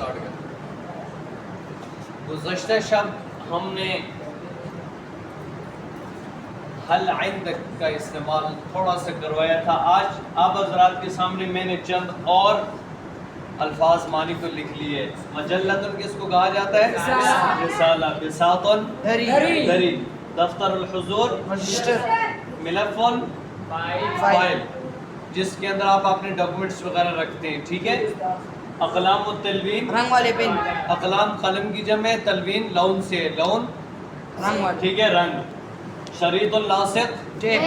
Start کریں. گزشتہ شب ہم نے حل عندک کا استعمال تھوڑا سا کروایا تھا. آج آپ حضرات کے سامنے میں نے چند اور الفاظ معنی کو لکھ لیے. مجلتن کس کو کہا جاتا ہے؟ رسالہ. بساطن دری. دفتر الحضور ملفن فائل جس کے اندر آپ اپنے ڈاکومنٹس وغیرہ رکھتے ہیں. ٹھیک ہے. اقلام التلوین رنگ والے پین. اقلام قلم کی جمع, تلوین لون سے لون رنگ والے. ٹھیک ہے رنگ. شریط اللاصق ٹیپ.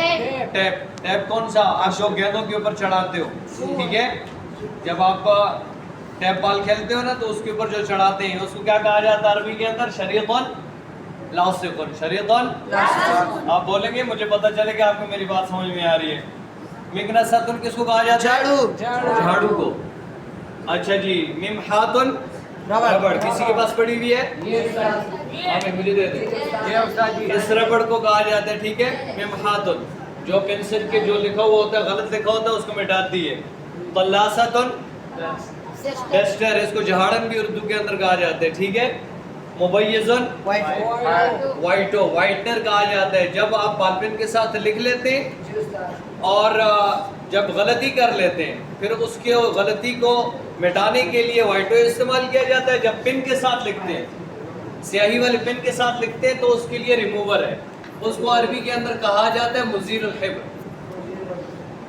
ٹیپ. ٹیپ کون سا؟ آشو گیندوں کے اوپر چڑھاتے ہو. ٹھیک ہے. جب آپ ٹیپ بال کھیلتے ہو نا تو اس کے اوپر جو چڑھاتے ہیں اس کو کیا کہا جاتا ہے عربی کے اندر؟ شریط اللاصق. شریط آپ بولیں گے مجھے پتہ چلے کہ آپ کو میری بات سمجھ میں آ رہی ہے. مکناستن کس کو کہا جاتا ہے؟ جھاڑو کو. اچھا جی. ممحاتن ربڑ. کسی کے پاس پڑی ہوئی ہے؟ مجھے دے دیں. اس ربڑ کو کہا جاتا ہے. ٹھیک ہے. ممحاتن جو پینسل کے جو لکھا ہوا ہوتا ہے غلط لکھا ہوتا ہے اس کو مٹاتی ہے. طلاستن ڈسٹر. اس کو جھاڑن بھی اردو کے اندر کہا جاتا ہے. ٹھیک ہے. مبیزن وائٹو وائٹنر کہا جاتا ہے. جب آپ بال پین کے ساتھ لکھ لیتے ہیں اور جب غلطی کر لیتے ہیں پھر اس کے غلطی کو مٹانے کے لیے وائٹو استعمال کیا جاتا ہے. جب پن کے ساتھ لکھتے ہیں سیاہی والے پن کے ساتھ لکھتے ہیں تو اس کے لیے ریموور ہے. اس کو عربی کے اندر کہا جاتا ہے مزیل الحبر.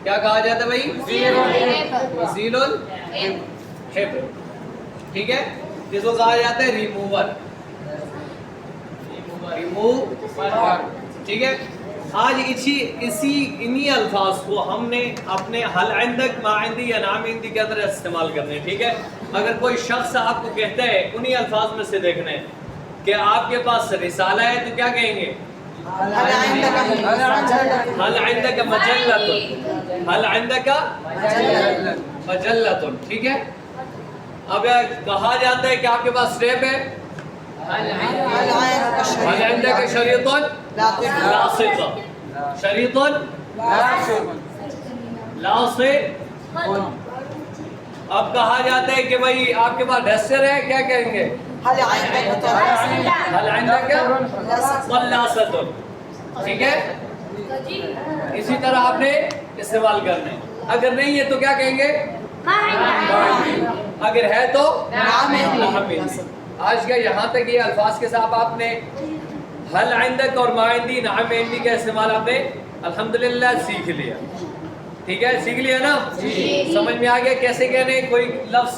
کیا کہا جاتا ہے بھائی؟ مزیل الحبر. ٹھیک ہے. جس کو کہا جاتا ہے ریموور. ٹھیک ہے. آج انہی الفاظ کو ہم نے اپنے حل عندک ما عندی یا نام عندی کے اندر استعمال کرنے. ٹھیک ہے. اگر کوئی شخص آپ کو کہتا ہے انہی الفاظ میں سے دیکھنا ہے کہ آپ کے پاس رسالہ ہے تو کیا کہیں گے؟ حل عندک مجلتن. حل عندک مجلتن. ٹھیک ہے. اب کہا جاتا ہے کہ آپ کے پاس ٹیپ ہے. حل عندک شریط لاصق. شریط لاصق. اب کہا جاتا ہے کہ بھائی آپ کے پاس ڈسٹر ہے. کیا کہیں گے؟ حل عندک طلاستن. ٹھیک ہے. اسی طرح آپ نے استعمال کرنا ہے. اگر نہیں ہے تو کیا کہیں گے؟ اگر ہے تو آج کا یہاں تک یہ الفاظ کے ساتھ آپ نے حل عندک اور ما عندی نعم عندی کا استعمال آپ نے الحمدللہ سیکھ لیا. ٹھیک ہے. سیکھ لیا نا؟ سمجھ میں آ گیا کیسے کہنے کوئی لفظ